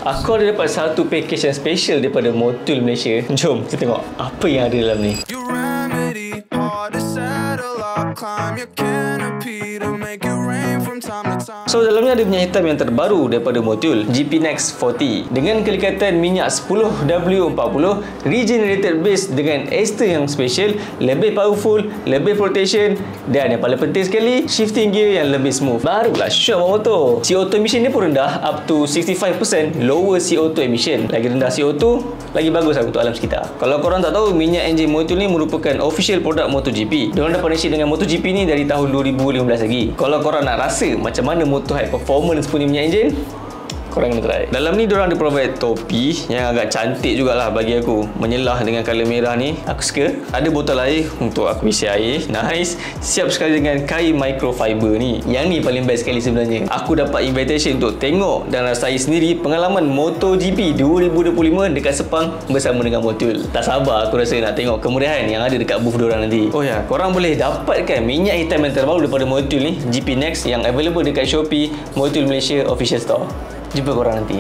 Aku ada dapat satu package yang special daripada Motul Malaysia. Jom kita tengok apa yang ada dalam ni. You remedy hard to settle up, climb your canopy to make it rain from time to time. So dalamnya ada minyak hitam yang terbaru daripada Motul, GP Next 40 dengan kelikatan minyak 10W40 regenerated base dengan ester yang special, lebih powerful, lebih protection, dan yang paling penting sekali, shifting gear yang lebih smooth. Barulah syok motor. CO2 emission dia pun rendah, up to 65% lower CO2 emission. Lagi rendah CO2, lagi bagus lah untuk alam sekitar. Kalau korang tak tahu, minyak enjin Motul ni merupakan official produk MotoGP. Diorang dah partnership dengan MotoGP ni dari tahun 2015 lagi. Kalau korang nak rasa macam mana motor high performance punya minyak enjin, korang kena try. Dalam ni diorang ada provide topi yang agak cantik jugalah bagi aku, menyelah dengan colour merah ni, aku suka. Ada botol air untuk aku isi air, nice. Siap sekali dengan kain microfiber ni. Yang ni paling best sekali sebenarnya. Aku dapat invitation untuk tengok dan rasai sendiri pengalaman MotoGP 2025 dekat Sepang bersama dengan Motul. Tak sabar aku rasa nak tengok kemeriahan yang ada dekat booth diorang nanti. Oh ya, korang boleh dapatkan minyak hitam yang terbaru daripada Motul ni, GP Next, yang available dekat Shopee Motul Malaysia Official Store. Jumpa korang nanti.